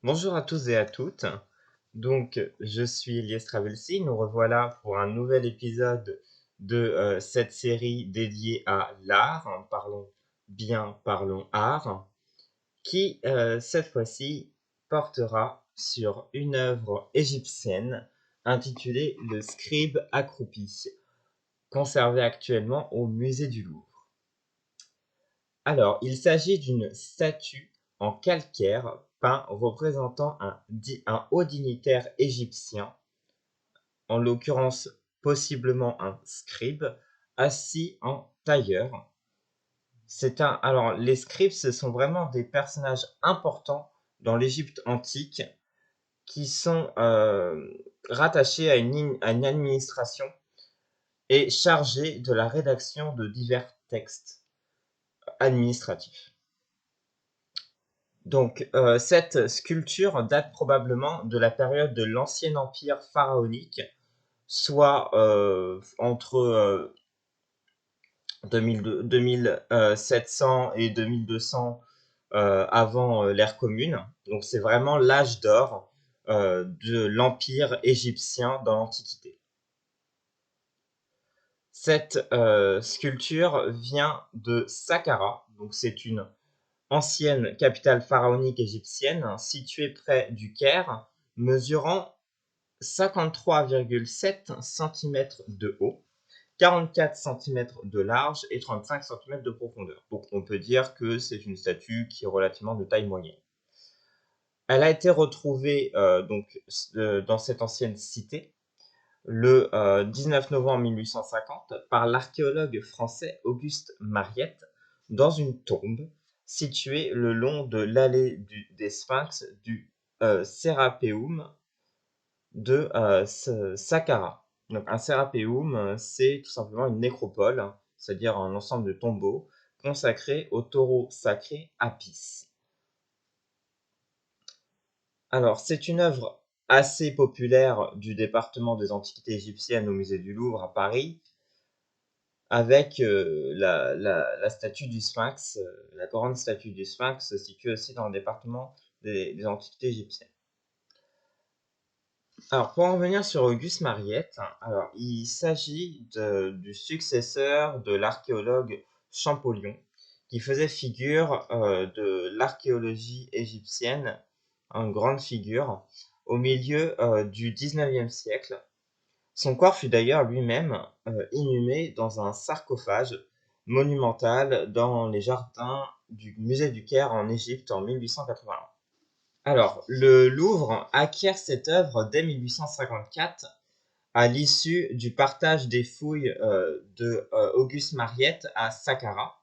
Bonjour à tous et à toutes. Donc, je suis Elias Travelsi. Nous revoilà pour un nouvel épisode de cette série dédiée à l'art. Parlons bien, parlons art, qui cette fois-ci portera sur une œuvre égyptienne intitulée Le Scribe accroupi, conservée actuellement au musée du Louvre. Alors, il s'agit d'une statue en calcaire peint représentant un haut dignitaire égyptien, en l'occurrence possiblement un scribe, assis en tailleur. Alors, les scribes, ce sont vraiment des personnages importants dans l'Égypte antique qui sont rattachés à une administration et chargés de la rédaction de divers textes administratifs. Donc, cette sculpture date probablement de la période de l'Ancien Empire pharaonique, soit entre 2700 et 2200 avant l'ère commune. Donc, c'est vraiment l'âge d'or de l'Empire égyptien dans l'Antiquité. Cette sculpture vient de Saqqara, donc c'est une ancienne capitale pharaonique égyptienne située près du Caire, mesurant 53,7 cm de haut, 44 cm de large et 35 cm de profondeur. Donc on peut dire que c'est une statue qui est relativement de taille moyenne. Elle a été retrouvée dans cette ancienne cité le 19 novembre 1850 par l'archéologue français Auguste Mariette dans une tombe située le long de l'allée des Sphinx du Sérapéum de Saqqara. Donc un Sérapéum, c'est tout simplement une nécropole, c'est-à-dire un ensemble de tombeaux consacrés au taureau sacré Apis. Alors, c'est une œuvre assez populaire du département des antiquités égyptiennes au musée du Louvre à Paris, avec la statue du Sphinx, la grande statue du Sphinx située aussi dans le département des antiquités égyptiennes. Alors, pour en revenir sur Auguste Mariette, alors, il s'agit du successeur de l'archéologue Champollion, qui faisait figure de l'archéologie égyptienne, une grande figure, au milieu du 19e siècle. Son corps fut d'ailleurs lui-même inhumé dans un sarcophage monumental dans les jardins du musée du Caire en Égypte en 1881. Alors, le Louvre acquiert cette œuvre dès 1854 à l'issue du partage des fouilles de Auguste Mariette à Saqqara.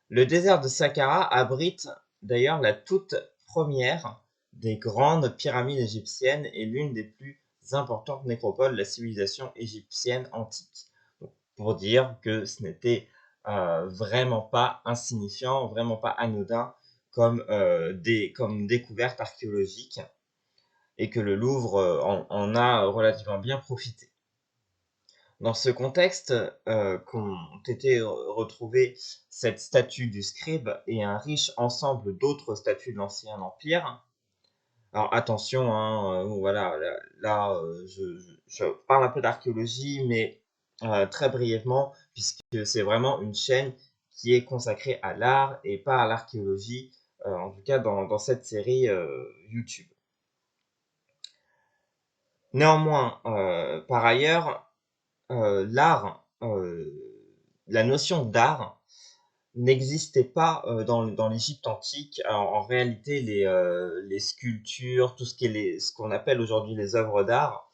Le désert de Saqqara abrite d'ailleurs la toute première des grandes pyramides égyptiennes et l'une des plus importantes nécropoles de la civilisation égyptienne antique. Donc, pour dire que ce n'était vraiment pas insignifiant, vraiment pas anodin comme découverte archéologique et que le Louvre en a relativement bien profité. Dans ce contexte, qu'ont été retrouvées cette statue du scribe et un riche ensemble d'autres statues de l'Ancien Empire. Alors attention, hein, voilà, là, je parle un peu d'archéologie, mais très brièvement, puisque c'est vraiment une chaîne qui est consacrée à l'art et pas à l'archéologie, en tout cas dans cette série YouTube. Néanmoins, par ailleurs, l'art, la notion d'art n'existait pas dans l'Égypte antique. Alors, en réalité, les sculptures, tout ce qui est ce qu'on appelle aujourd'hui les œuvres d'art,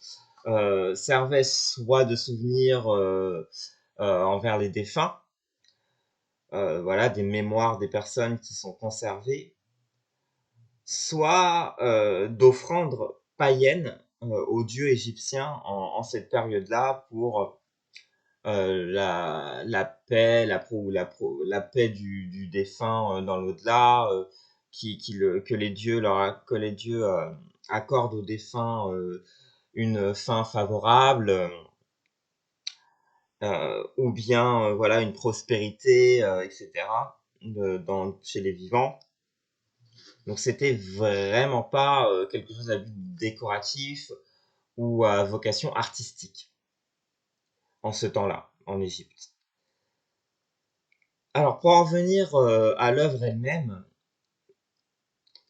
servaient soit de souvenirs envers les défunts, voilà, des mémoires des personnes qui sont conservées, soit d'offrandes païennes aux dieux égyptiens en cette période-là pour la paix, la paix du défunt dans l'au-delà, que les dieux accordent aux défunts une fin favorable, ou bien voilà une prospérité, etc. Chez les vivants. Donc c'était vraiment pas quelque chose à but décoratif ou à vocation artistique en ce temps-là, en Égypte. Alors pour en venir à l'œuvre elle-même,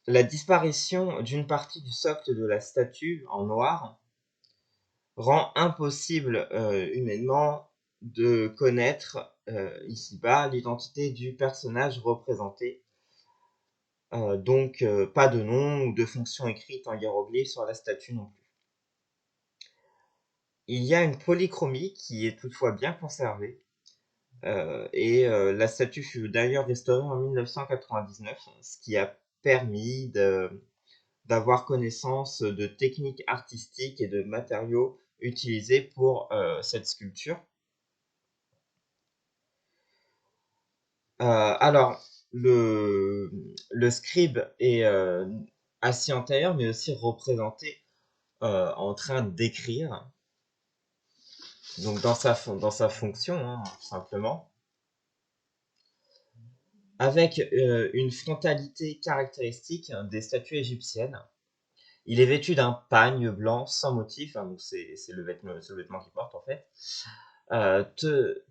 la disparition d'une partie du socle de la statue en noir rend impossible humainement de connaître ici-bas l'identité du personnage représenté. Donc pas de nom ou de fonction écrite en hiéroglyphe sur la statue non plus. Il y a une polychromie qui est toutefois bien conservée. La statue fut d'ailleurs restaurée en 1999, ce qui a permis d'avoir connaissance de techniques artistiques et de matériaux utilisés pour cette sculpture. Alors, le scribe est assis en tailleur, mais aussi représenté en train d'écrire, donc dans sa fonction, hein, tout simplement, avec une frontalité caractéristique des statues égyptiennes. Il est vêtu d'un pagne blanc sans motif, hein, donc c'est le vêtement qu'il porte en fait,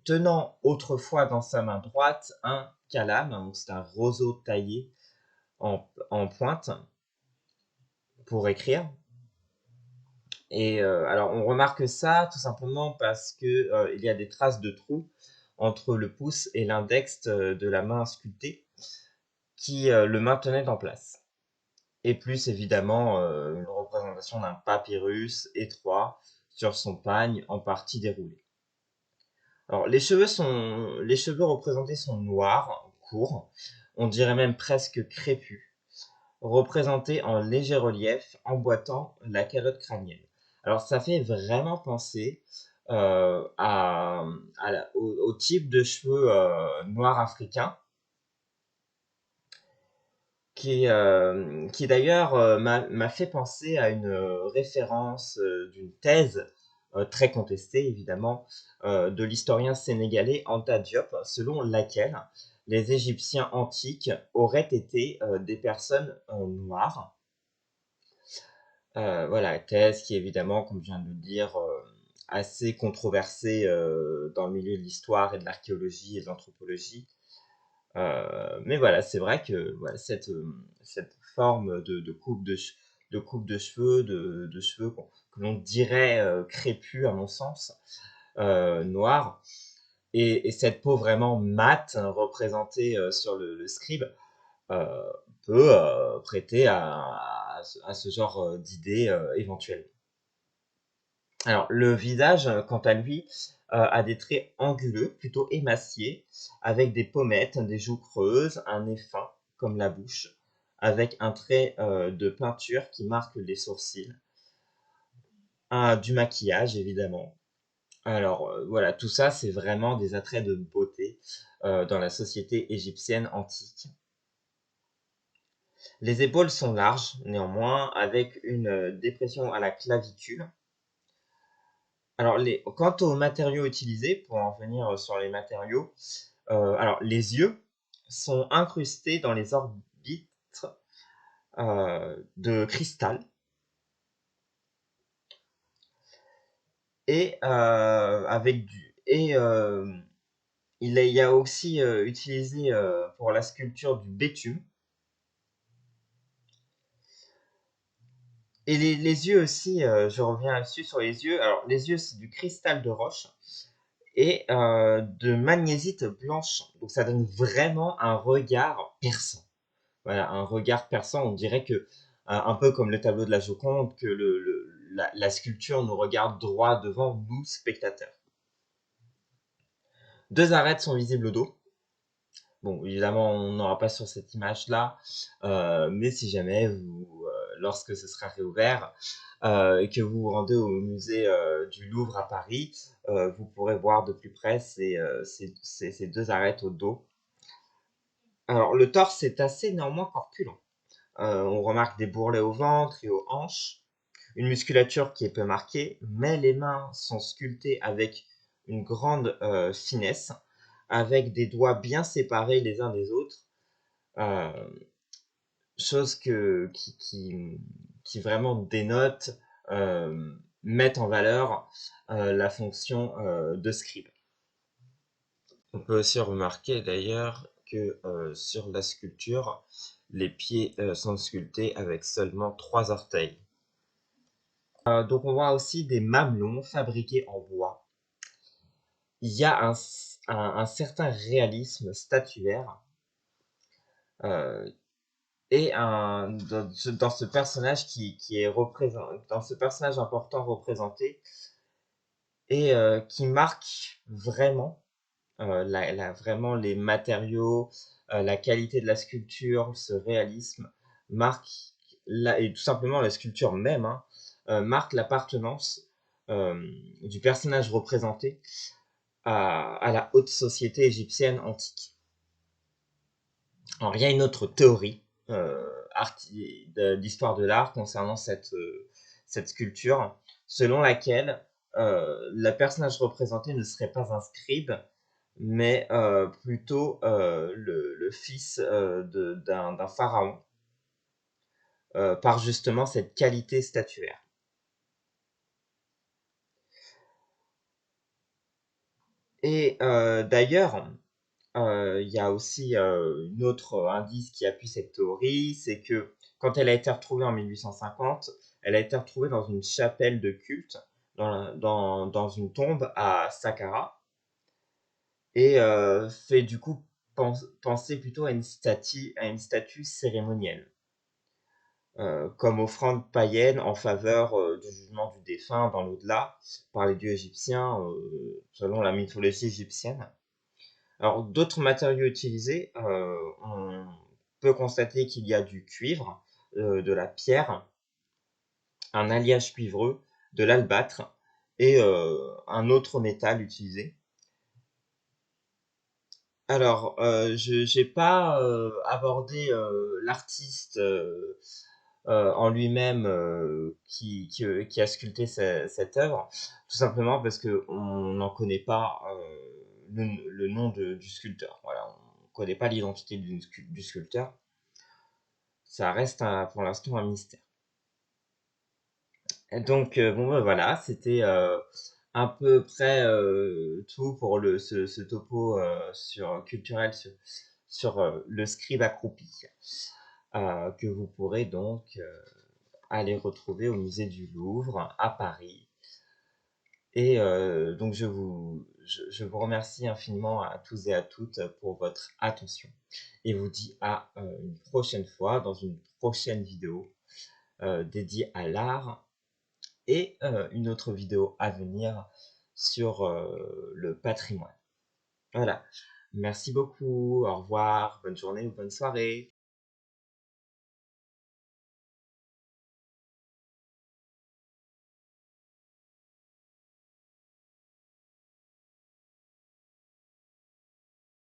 tenant autrefois dans sa main droite un calame, hein, donc c'est un roseau taillé en pointe pour écrire. Et alors on remarque ça tout simplement parce que il y a des traces de trous entre le pouce et l'index de la main sculptée qui le maintenaient en place. Et plus évidemment une représentation d'un papyrus étroit sur son pagne en partie déroulé. Alors les cheveux représentés sont noirs, courts, on dirait même presque crépus, représentés en léger relief, emboîtant la calotte crânienne. Alors ça fait vraiment penser au type de cheveux noirs africains qui d'ailleurs m'a fait penser à une référence d'une thèse très contestée évidemment de l'historien sénégalais Anta Diop, selon laquelle les Égyptiens antiques auraient été des personnes noires. Voilà, thèse qui évidemment, comme je viens de le dire, assez controversée dans le milieu de l'histoire et de l'archéologie et de l'anthropologie. Mais voilà, c'est vrai que voilà, cette forme de coupe de cheveux, de cheveux que l'on dirait crépus à mon sens, noirs, et cette peau vraiment mate représentée sur le scribe euh, peut prêter à ce genre d'idée éventuelle. Alors, le visage, quant à lui, a des traits anguleux, plutôt émaciés, avec des pommettes, des joues creuses, un nez fin, comme la bouche, avec un trait de peinture qui marque les sourcils, du maquillage, évidemment. Alors, voilà, tout ça, c'est vraiment des attraits de beauté dans la société égyptienne antique. Les épaules sont larges, néanmoins, avec une dépression à la clavicule. Alors, quant aux matériaux utilisés, pour en venir sur les matériaux, alors les yeux sont incrustés dans les orbites de cristal et il y a aussi utilisé pour la sculpture du bétume. Et les yeux aussi, je reviens là-dessus sur les yeux. Alors les yeux, c'est du cristal de roche et de magnésite blanche. Donc ça donne vraiment un regard perçant. Voilà, un regard perçant. On dirait que, un peu comme le tableau de la Joconde, que la sculpture nous regarde droit devant nous, spectateurs. Deux arêtes sont visibles au dos. Bon, évidemment, on n'aura pas sur cette image-là, mais si jamais lorsque ce sera réouvert, et que vous vous rendez au musée du Louvre à Paris, vous pourrez voir de plus près ces deux arêtes au dos. Alors, le torse est assez néanmoins corpulent. On remarque des bourrelets au ventre et aux hanches, une musculature qui est peu marquée, mais les mains sont sculptées avec une grande finesse, avec des doigts bien séparés les uns des autres. Euh, chose qui vraiment dénote, met en valeur la fonction de scribe. On peut aussi remarquer d'ailleurs que sur la sculpture, les pieds sont sculptés avec seulement 3 orteils. Donc on voit aussi des mamelons fabriqués en bois. Il y a un certain réalisme statuaire euh, et dans ce personnage qui est dans ce personnage important représenté et qui marque vraiment vraiment les matériaux, la qualité de la sculpture, ce réalisme marque et tout simplement la sculpture même, hein, marque l'appartenance du personnage représenté à la haute société égyptienne antique. Alors, il y a une autre théorie d'histoire de l'art concernant cette sculpture, selon laquelle le personnage représenté ne serait pas un scribe, mais plutôt le fils d'un pharaon, par justement cette qualité statuaire. Et d'ailleurs, il y a aussi un autre indice qui appuie cette théorie, c'est que quand elle a été retrouvée en 1850, elle a été retrouvée dans une chapelle de culte, dans une tombe à Saqqara, et fait du coup penser plutôt à à une statue cérémonielle, comme offrande païenne en faveur du jugement du défunt dans l'au-delà par les dieux égyptiens, selon la mythologie égyptienne. Alors, d'autres matériaux utilisés, on peut constater qu'il y a du cuivre, de la pierre, un alliage cuivreux, de l'albâtre et un autre métal utilisé. Alors, je n'ai pas abordé l'artiste en lui-même qui a sculpté cette œuvre, tout simplement parce qu'on n'en connaît pas le nom du sculpteur. Voilà, on ne connaît pas l'identité du sculpteur. Ça reste pour l'instant un mystère. Et donc, bon, ben voilà, c'était à peu près tout pour ce topo culturel sur le scribe accroupi, que vous pourrez donc aller retrouver au musée du Louvre à Paris. Et donc je vous remercie infiniment à tous et à toutes pour votre attention et vous dis à une prochaine fois dans une prochaine vidéo dédiée à l'art et une autre vidéo à venir sur le patrimoine. Voilà. Merci beaucoup. Au revoir. Bonne journée ou bonne soirée.